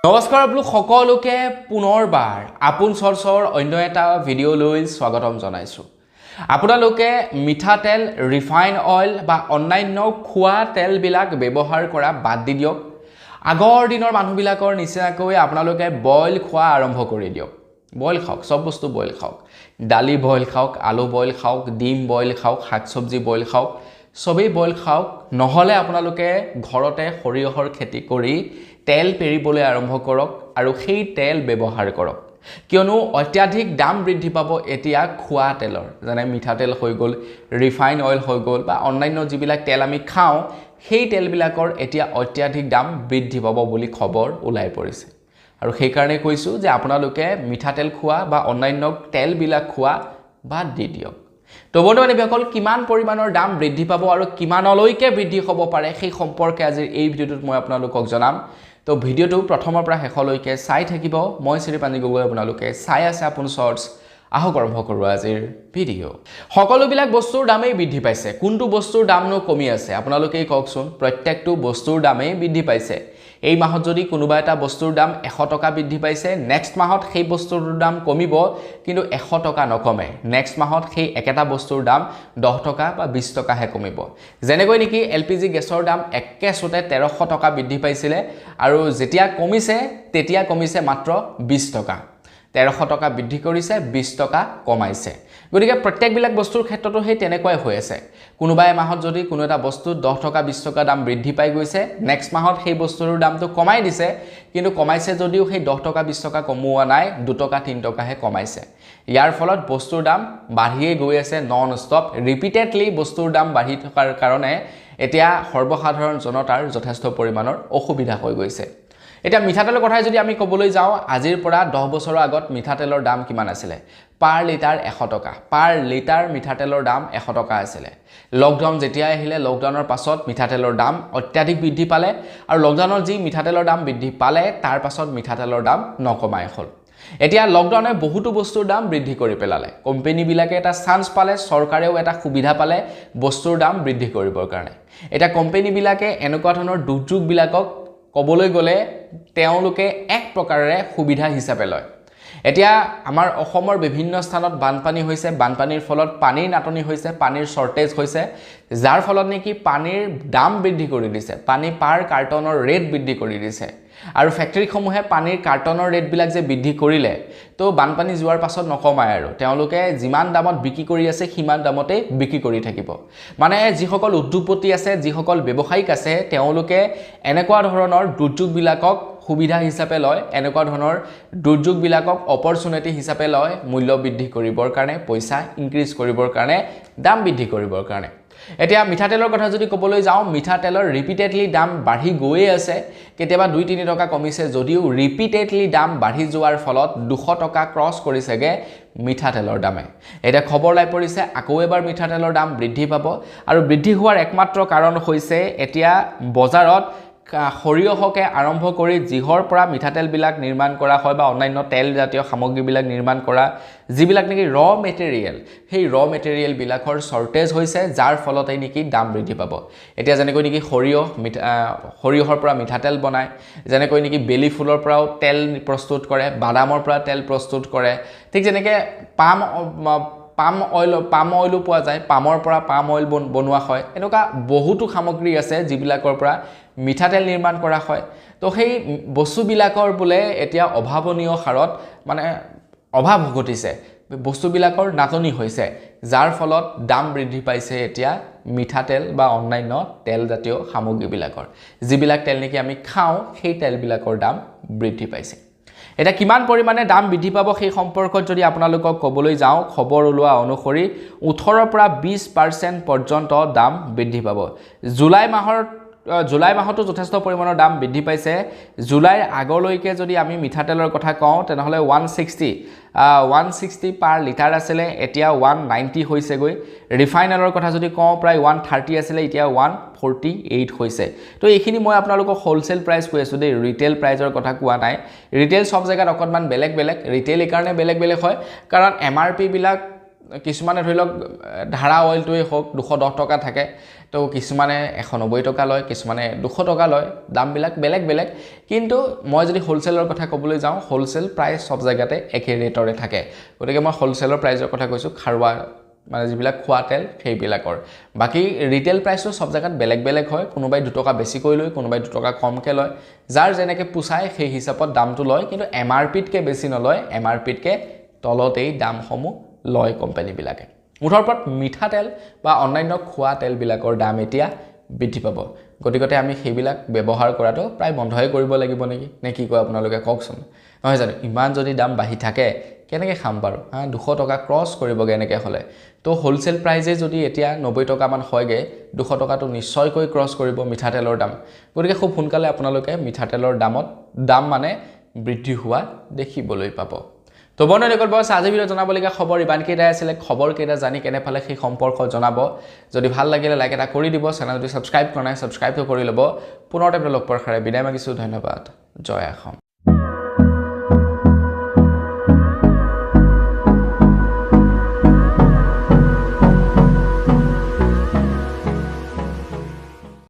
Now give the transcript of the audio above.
নমস্কাৰ আপোনালোক সকলোকে পুনৰবাৰ আপোন চৰ্চৰ অন্য এটা ভিডিঅ'লৈ স্বাগতম জনাইছো। আপোনালোকে মিঠাতেল, ৰিফাইন অইল বা অন্যান্য খোৱা তেলবিলাক ব্যৱহাৰ কৰা বাদ দি দিয়ক। আগৰ দিনৰ মানুহবিলাকৰ নিচিনাকৈ আপোনালোকে বইল খোৱা আৰম্ভ কৰি দিয়ক। বইল খাওক, সব বস্তু বইল খাওক। দালি বইল খাওক, আলু বইল খাওক, ডিম বইল খাওক, শাক চব্জি বইল খাওক, সবেই বইল খাওক। নহলে আপোনালোকে ঘৰতে সৰিয়হৰ খেতি কৰি তেল পেৰিবলৈ আৰম্ভ কৰক আৰু সেই তেল ব্যৱহাৰ কৰক। কিয়নো অত্যাধিক দাম বৃদ্ধি পাব এতিয়া খোৱা তেলৰ, যেনে মিঠাতেল হৈ গ'ল, ৰিফাইন অইল হৈ গ'ল বা অন্যান্য যিবিলাক তেল আমি খাওঁ সেই তেলবিলাকৰ এতিয়া অত্যাধিক দাম বৃদ্ধি পাব বুলি খবৰ ওলাই পৰিছে। আৰু সেই কাৰণে কৈছোঁ যে আপোনালোকে মিঠাতেল খোৱা বা অন্যান্য তেলবিলাক খোৱা বাদ দি দিয়ক। তো বন্ধুসকল, কিমান পৰিমাণৰ দাম বৃদ্ধি পাব আৰু কিমানলৈকে বৃদ্ধি হ'ব পাৰে সেই সম্পৰ্কে আজিৰ এই ভিডিঅ'টোত মই আপোনালোকক জনাম। তো ভিডিঅ'টো প্ৰথমৰ পৰা শেষলৈকে চাই থাকিব। মই শ্ৰীপানী গগৈ, আপোনালোকে চাই আছে আপোন চৰ্টছ। আহক আৰম্ভ কৰোঁ আজিৰ ভিডিঅ'। সকলোবিলাক বস্তুৰ দামেই বৃদ্ধি পাইছে, কোনটো বস্তুৰ দামনো কমি আছে আপোনালোকেই কওকচোন। প্ৰত্যেকটো বস্তুৰ দামেই বৃদ্ধি পাইছে। এই মাহত যদি কোনোবা এটা বস্তুৰ দাম 100 টকা বৃদ্ধি পাইছে, নেক্সট মাহত সেই বস্তুটোৰ দাম কমিব, কিন্তু 100 টকা নকমে। নেক্সট মাহত সেই একেটা বস্তুৰ দাম 10 টকা বা 20 টকাহে কমিব। যেনেকৈ নেকি LPG গেছৰ দাম একেচোতে 1300 টকা বৃদ্ধি পাইছিলে আৰু যেতিয়া কমিছে তেতিয়া কমিছে মাত্ৰ 20 টকা। 1300 টকা বৃদ্ধি কৰিছে, 20 টকা কমাইছে। গতিকে প্ৰত্যেকবিলাক বস্তুৰ ক্ষেত্ৰতো সেই তেনেকুৱাই হৈ আছে। কোনোবা মাহত যদি কোনো এটা বস্তু 10 টকা 20 টকা দাম বৃদ্ধি পাই গৈছে, নেক্সট মাহত সেই বস্তুটোৰ দামটো কমাই দিছে, কিন্তু কমাইছে যদিও সেই 10 টকা 20 টকা কমোৱা নাই, 2 টকা 3 টকাহে কমাইছে। ইয়াৰ ফলত বস্তুৰ দাম বাঢ়িয়ে গৈ আছে নন ষ্টপ। ৰিপিটেডলি বস্তুৰ দাম বাঢ়ি থকাৰ কাৰণে এতিয়া সৰ্বসাধাৰণ জনতাৰ যথেষ্ট পৰিমাণৰ অসুবিধা হৈ গৈছে। এতিয়া মিঠাতেলৰ কথাই যদি আমি ক'বলৈ যাওঁ, আজিৰ পৰা 10 বছৰৰ আগত মিঠাতেলৰ দাম কিমান আছিলে? পাৰ লিটাৰ 100 টকা। পাৰ লিটাৰ মিঠাতেলৰ দাম 100 টকা আছিলে। লকডাউন যেতিয়া আহিলে, লকডাউনৰ পাছত মিঠাতেলৰ দাম অত্যাধিক বৃদ্ধি পালে আৰু লকডাউনৰ যি মিঠাতেলৰ দাম বৃদ্ধি পালে তাৰ পাছত মিঠাতেলৰ দাম নকমাই হ'ল। এতিয়া লকডাউনে বহুতো বস্তুৰ দাম বৃদ্ধি কৰি পেলালে। কোম্পানীবিলাকে এটা চান্স পালে, চৰকাৰেও এটা সুবিধা পালে বস্তুৰ দাম বৃদ্ধি কৰিবৰ কাৰণে। এতিয়া কোম্পানীবিলাকে এনেকুৱা ধৰণৰ দুৰ্যোগবিলাকক ক'বলৈ গ'লে তেওঁলোকে এক প্ৰকাৰেৰে সুবিধা হিচাপে লয়। এতিয়া আমাৰ অসমৰ বিভিন্ন স্থানত বানপানী হৈছে, বানপানীৰ ফলত পানীৰ নাটনি হৈছে, পানীৰ শ্বৰ্টেজ হৈছে, যাৰ ফলত নেকি পানীৰ দাম বৃদ্ধি কৰি দিছে, পানী পাৰ কাৰ্টনৰ ৰেট বৃদ্ধি কৰি দিছে। আৰু ফেক্টৰীসমূহে পানীৰ কাৰ্টনৰ ৰেটবিলাক যে বৃদ্ধি কৰিলে, তো বানপানী যোৱাৰ পাছত নকমায় আৰু তেওঁলোকে যিমান দামত বিক্ৰী কৰি আছে সিমান দামতেই বিক্ৰী কৰি থাকিব। মানে যিসকল উদ্যোগপতি আছে, যিসকল ব্যৱসায়িক আছে, তেওঁলোকে এনেকুৱা ধৰণৰ দুৰ্যোগবিলাকক সুবিধা হিচাপে লয়, এনেকুৱা ধৰণৰ দুৰ্যোগবিলাকক অপৰচুনিটি হিচাপে লয় মূল্য বৃদ্ধি কৰিবৰ কাৰণে, পইচা ইনক্ৰিজ কৰিবৰ কাৰণে, দাম বৃদ্ধি কৰিবৰ কাৰণে। এতিয়া মিঠাতেলৰ কথা যদি ক'বলৈ যাওঁ, মিঠাতেলৰ ৰিপিটেডলি দাম বাঢ়ি গৈয়ে আছে। কেতিয়াবা 2-3 টকা কমিছে যদিও ৰিপিটেডলি দাম বাঢ়ি যোৱাৰ ফলত 200 টকা ক্ৰছ কৰিছেগৈ মিঠাতেলৰ দামে। এতিয়া খবৰ লাই পৰিছে আকৌ এবাৰ মিঠাতেলৰ দাম বৃদ্ধি পাব আৰু বৃদ্ধি হোৱাৰ একমাত্ৰ কাৰণ হৈছে এতিয়া বজাৰত সৰিয়হকে আৰম্ভ কৰি যিহৰ পৰা মিঠাতেলবিলাক নিৰ্মাণ কৰা হয় বা অন্যান্য তেলজাতীয় সামগ্ৰীবিলাক নিৰ্মাণ কৰা যিবিলাক নেকি মেটেৰিয়েল, সেই মেটেৰিয়েলবিলাকৰ শ্বৰ্টেজ হৈছে, যাৰ ফলতে নেকি দাম বৃদ্ধি পাব। এতিয়া যেনেকৈ নেকি সৰিয়হৰ পৰা মিঠাতেল বনায়, যেনেকৈ নেকি বেলি ফুলৰ পৰাও তেল প্ৰস্তুত কৰে, বাদামৰ পৰা তেল প্ৰস্তুত কৰে, ঠিক যেনেকৈ পাম অইলো পোৱা যায়, পামৰ পৰা পাম অইল বনোৱা হয়। এনেকুৱা বহুতো সামগ্ৰী আছে যিবিলাকৰ পৰা মিঠাতেল নিৰ্মাণ কৰা হয়। তো সেই বস্তুবিলাকৰ বোলে এতিয়া অভাৱনীয় হাৰত মানে অভাৱ ঘটিছে, বস্তুবিলাকৰ নাটনি হৈছে, যাৰ ফলত দাম বৃদ্ধি পাইছে এতিয়া মিঠাতেল বা অন্যান্য তেলজাতীয় সামগ্ৰীবিলাকৰ। যিবিলাক তেল নেকি আমি খাওঁ সেই তেলবিলাকৰ দাম বৃদ্ধি পাইছে। এটা কিমান পৰিমাণে দাম বৃদ্ধি পাব সেই সম্পৰ্কত যদি আপোনালোকক ক'বলৈ যাওঁ, খবৰ ওলোৱা অনুসৰি 18 পৰা 20% পৰ্যন্ত দাম বৃদ্ধি পাব। জুলাই মাহতো যথেষ্ট পৰিমাণৰ দাম বৃদ্ধি পাইছে। জুলাইৰ আগলৈকে যদি আমি মিঠাতেলৰ কথা কওঁ তেনেহ'লে 160 পাৰ লিটাৰ আছিলে, এতিয়া 190 হৈছেগৈ। ৰিফাইন অইলৰ কথা যদি কওঁ প্ৰায় 130 আছিলে, এতিয়া 148 হৈছে। তো এইখিনি মই আপোনালোকক হোলচেল প্ৰাইচ কৈ আছোঁ দেই, ৰিটেইল প্ৰাইচৰ কথা কোৱা নাই। ৰিটেইল সব জেগাত অকণমান বেলেগ বেলেগ, ৰিটেইল এইকাৰণে বেলেগ বেলেগ হয় কাৰণ MRP বিলাক কিছুমানে ধৰি লওক ধাৰা অইলটোৱে হওক 210 টকা থাকে তো কিছুমানে 190 টকা লয় কিছুমানে 200 টকা লয় দামবিলাক বেলেগ বেলেগ কিন্তু মই যদি হোলসেলৰ কথা ক'বলৈ যাওঁ হোলসেল প্ৰাইস সব জায়গাতে একে ৰেটৰে থাকে গতিকে মই হোলসেলৰ প্ৰাইসৰ কথা কৈছো খাৰুৱা মানে যিবিলাক খোৱা তেল সেইবিলাকৰ বাকি ৰিটেল প্ৰাইসটো সব জায়গাত বেলেগ বেলেগ হয় কোনোবাই 2 টকা বেছি কৈ লয় কোনোবাই 2 টকা কমকে লয় যাৰ যেনেকে পুছায় সেই হিচাপত দামটো লয় কিন্তু এমআৰপিত কে বেছি নলয় এমআৰপিত কে তলতেই দামসমূহ লয় কোম্পানীবিলাকে মুঠৰ ওপৰত মিঠাতেল বা অন্যান্য খোৱা তেলবিলাকৰ দাম এতিয়া বৃদ্ধি পাব গতিকতে আমি সেইবিলাক ব্যৱহাৰ কৰাটো প্ৰায় বন্ধই কৰিব লাগিব নেকি নে কি কয় আপোনালোকে কওকচোন নহয় জানো ইমান যদি দাম বাঢ়ি থাকে কেনেকৈ খাম বাৰু 200 টকা ক্ৰছ কৰিবগে এনেকৈ হলে তো হোলসেল প্ৰাইজে যদি এতিয়া 90 টকা মান হয়গে 200 টকাটো নিশ্চয়কৈ ক্ৰছ কৰিব মিঠাতেলৰ দাম গতিকে খুব সোনকালে আপোনালোকে মিঠাতেলৰ দাম মানে বৃদ্ধি হোৱা দেখিবলৈ পাব তো বন্ধু দেখল বস আজি ভিডিও জনাবলগীয়া খবৰ ইমান কেইটাই আছিল খবৰ কেইটা জানি কেনে পালে সেই সম্পৰ্ক জনাব যদি ভাল লাগিলে লাইক এটা কৰি দিব চেনেলটো সাবস্ক্ৰাইব কৰা নাই সাবস্ক্ৰাইব কৰি ল'ব পুনৰ এটা লগ পোৱাৰ খাৰে বিদায় মাগিছো ধন্যবাদ জয় অসম